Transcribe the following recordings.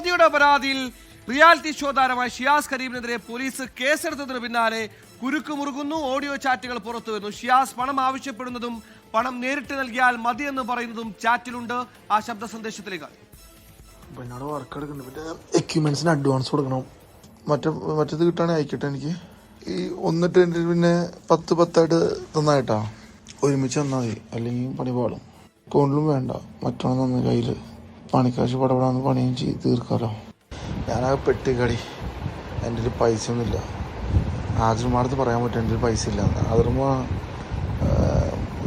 യുവതിയുടെ പരാതിയിൽ reality show താരമായ ഷിയാസ് കരീമിനെതിരെ പോലീസ് കേസെടുത്തതിന് പിന്നാലെ കുരുക്കുമുറുകുന്നു. ഓഡിയോ ചാറ്റുകൾ പുറത്തുവരുന്നു. ഷിയാസ് പണം ആവശ്യപ്പെടുന്നതും പണം നേരിട്ട് നൽകിയാൽ മതിയെന്ന് പറയുന്നതും ചാറ്റിലുണ്ട്. ആ ശബ്ദ സന്ദേശത്തിലേക്ക് എന്നോട് വർക്ക് എടുക്കുന്നുണ്ട്. പിന്നെ എക്യുപ്മെന്റ്സിന് അഡ്വാൻസ് കൊടുക്കണം. മറ്റേത് കിട്ടാണെങ്കിൽ അയക്കട്ടെ. എനിക്ക് ഈ 1 പിന്നെ 10 തന്നായിട്ടാ ഒരുമിച്ച് തന്നാൽ മതി, അല്ലെങ്കിൽ പണി പാടും. അക്കൗണ്ടിലും വേണ്ട, മറ്റൊന്ന് തന്ന കയ്യിൽ പണിക്കാശ് പടപെടാന്ന് പണിയും ചെയ്ത് തീർക്കാമല്ലോ. ഞാനാകെ പെട്ടിക്കടി. എൻ്റെ ഒരു പൈസ ഒന്നുമില്ല. ആദ്യമാടത്ത് പറയാൻ പറ്റും എൻ്റെ ഒരു പൈസ ഇല്ല. അതിർമ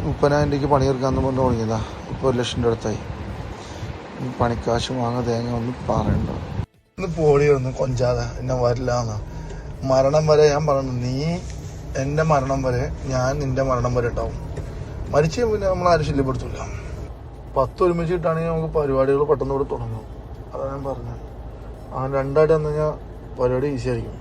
30,000 രൂപയ്ക്ക് പണി തീർക്കാമെന്ന് പറഞ്ഞ് തുടങ്ങിയതാ. ഇപ്പോൾ 1 ലക്ഷം രൂപ അടുത്തായി. പണിക്കാശ് വാങ്ങാൻ തേങ്ങ ഒന്ന് പറയണ്ട. ഒന്ന് പോടി ഒന്ന് കൊഞ്ചാതെ എന്നെ വരില്ല എന്ന്. മരണം വരെ ഞാൻ പറഞ്ഞു, നീ എൻ്റെ മരണം വരെ ഞാൻ നിൻ്റെ മരണം വരെ ഉണ്ടാവും. മരിച്ചു പിന്നെ നമ്മളാരും ശല്യപ്പെടുത്തില്ല. 10 ഒരുമിച്ച് കിട്ടുകയാണെങ്കിൽ നമുക്ക് പരിപാടികൾ പെട്ടെന്ന് ഇവിടെ തുടങ്ങും. അതാണ് ഞാൻ പറഞ്ഞത്. ആ 2 ആയിട്ട് വന്നു കഴിഞ്ഞാൽ പരിപാടി ഈസി ആയിരിക്കും.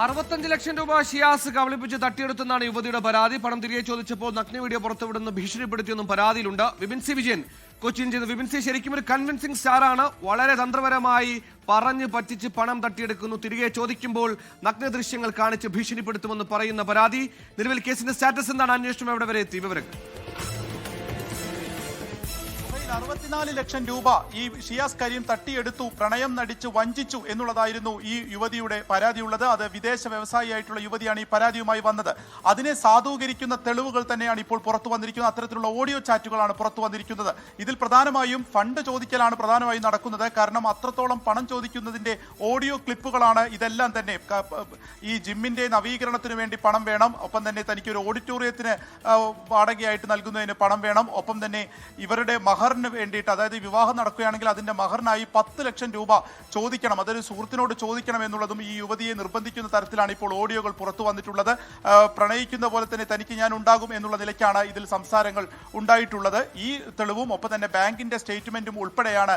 65 ലക്ഷം രൂപ ഷിയാസ് കബളിപ്പിച്ച് തട്ടിയെടുത്തെന്നാണ് യുവതിയുടെ പരാതി. പണം തിരികെ ചോദിച്ചപ്പോൾ നഗ്ന വീഡിയോ പുറത്തുവിടുന്ന ഭീഷണിപ്പെടുത്തിയെന്നും പരാതിയിലുണ്ട്. വിപിൻ സി വിജയൻ കൊച്ചിൻ ചെയ്തു. വിപിൻ സി ശരിക്കും ഒരു കൺവിൻസിംഗ് സ്റ്റാറാണ്. വളരെ തന്ത്രപരമായി പറഞ്ഞു പറ്റിച്ച് പണം തട്ടിയെടുക്കുന്നു. തിരികെ ചോദിക്കുമ്പോൾ നഗ്ന ദൃശ്യങ്ങൾ കാണിച്ച് ഭീഷണിപ്പെടുത്തുമെന്ന് പറയുന്ന പരാതി. നിലവിൽ കേസിന്റെ സ്റ്റാറ്റസ് എന്താണ്? അന്വേഷണം എവിടെ വരെ എത്തി? വിവരങ്ങൾ. 64 ലക്ഷം രൂപ ഈ ഷിയാസ് കരീം തട്ടിയെടുത്തു, പ്രണയം നടിച്ചു, വഞ്ചിച്ചു എന്നുള്ളതായിരുന്നു ഈ യുവതിയുടെ പരാതിയുള്ളത്. അത് വിദേശ വ്യവസായിയായിട്ടുള്ള യുവതിയാണ് ഈ പരാതിയുമായി വന്നത്. അതിനെ സാധൂകരിക്കുന്ന തെളിവുകൾ തന്നെയാണ് ഇപ്പോൾ പുറത്തു വന്നിരിക്കുന്നത്. അത്തരത്തിലുള്ള ഓഡിയോ ചാറ്റുകളാണ് പുറത്തു വന്നിരിക്കുന്നത്. ഇതിൽ പ്രധാനമായും ഫണ്ട് ചോദിക്കലാണ് പ്രധാനമായും നടക്കുന്നത്. കാരണം അത്രത്തോളം പണം ചോദിക്കുന്നതിന്റെ ഓഡിയോ ക്ലിപ്പുകളാണ് ഇതെല്ലാം തന്നെ. ഈ ജിമ്മിന്റെ നവീകരണത്തിന് വേണ്ടി പണം വേണം, ഒപ്പം തന്നെ തനിക്ക് ഒരു ഓഡിറ്റോറിയത്തിന് വാടകയായിട്ട് നൽകുന്നതിന് പണം വേണം, ഒപ്പം തന്നെ ഇവരുടെ മഹറിന് വേണ്ടിയിട്ട്, അതായത് വിവാഹം നടക്കുകയാണെങ്കിൽ അതിന്റെ മഹറിനായി 10 ലക്ഷം രൂപ ചോദിക്കണം, അതൊരു സുഹൃത്തിനോട് ചോദിക്കണം എന്നുള്ളതും ഈ യുവതിയെ നിർബന്ധിക്കുന്ന തരത്തിലാണ് ഇപ്പോൾ ഓഡിയോകൾ പുറത്തു വന്നിട്ടുള്ളത്. പ്രണയിക്കുന്ന പോലെ തന്നെ തനിക്ക് ഞാൻ ഉണ്ടാകും എന്നുള്ള നിലയ്ക്കാണ് ഇതിൽ സംസാരങ്ങൾ ഉണ്ടായിട്ടുള്ളത്. ഈ തെളിവും ഒപ്പം തന്നെ ബാങ്കിന്റെ സ്റ്റേറ്റ്മെന്റും ഉൾപ്പെടെയാണ്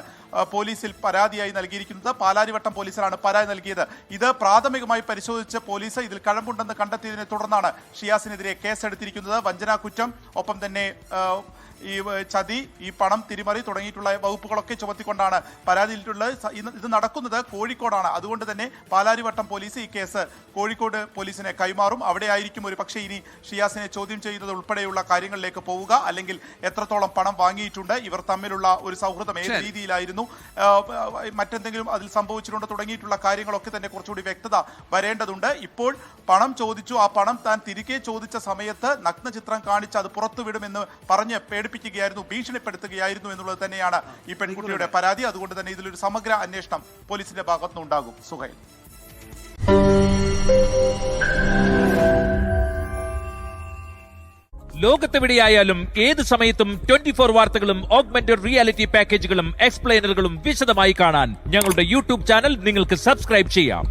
പോലീസിൽ പരാതിയായി നൽകിയിരിക്കുന്നത്. പാലാരിവട്ടം പോലീസിലാണ് പരാതി നൽകിയത്. ഇത് പ്രാഥമികമായി പരിശോധിച്ച പോലീസ് ഇതിൽ കഴമ്പുണ്ടെന്ന് കണ്ടെത്തിയതിനെ തുടർന്നാണ് ഷിയാസിനെതിരെ കേസെടുത്തിരിക്കുന്നത്. വഞ്ചനാ കുറ്റം, ഒപ്പം തന്നെ ഈ ചതി, ഈ പണം തിരിമറി തുടങ്ങിയിട്ടുള്ള വകുപ്പുകളൊക്കെ ചുമത്തിക്കൊണ്ടാണ് പരാതിയിലുള്ളത്. ഇത് നടക്കുന്നത് കോഴിക്കോടാണ്. അതുകൊണ്ട് തന്നെ പാലാരിവട്ടം പോലീസ് ഈ കേസ് കോഴിക്കോട് പോലീസിനെ കൈമാറും. അവിടെ ആയിരിക്കും ഒരു പക്ഷേ ഇനി ഷിയാസിനെ ചോദ്യം ചെയ്യുന്നത് ഉൾപ്പെടെയുള്ള കാര്യങ്ങളിലേക്ക് പോവുക. അല്ലെങ്കിൽ എത്രത്തോളം പണം വാങ്ങിയിട്ടുണ്ട്, ഇവർ തമ്മിലുള്ള ഒരു സൗഹൃദം ഏത് രീതിയിലായിരുന്നു, മറ്റെന്തെങ്കിലും അതിൽ സംഭവിച്ചിട്ടുണ്ടോ തുടങ്ങിയിട്ടുള്ള കാര്യങ്ങളൊക്കെ തന്നെ കുറച്ചുകൂടി വ്യക്തത വരേണ്ടതുണ്ട്. ഇപ്പോൾ പണം ചോദിച്ചു, ആ പണം താൻ തിരികെ ചോദിച്ച സമയത്ത് നഗ്നചിത്രം കാണിച്ച് അത് പുറത്തുവിടുമെന്ന് പറഞ്ഞ് പേടിപ്പിക്കുകയായിരുന്നു, ഭീഷണിപ്പെടുത്തുകയായിരുന്നു എന്നുള്ളത് തന്നെയാണ് ഈ പെൺകുട്ടിയുടെ പരാതി. അതുകൊണ്ട് തന്നെ ഇതിലൊരു സമഗ്ര അന്വേഷണം പോലീസിന്റെ ഭാഗത്തുനിന്നുണ്ടാകും. സുഹൈൽ. ലോകത്തെവിടെയായാലും ഏത് സമയത്തും 24 വാർത്തകളും ഓഗ്മെന്റഡ് റിയാലിറ്റി പാക്കേജുകളും എക്സ്പ്ലെയിനറുകളും വിശദമായി കാണാൻ ഞങ്ങളുടെ യൂട്യൂബ് ചാനൽ നിങ്ങൾക്ക് സബ്സ്ക്രൈബ് ചെയ്യാം.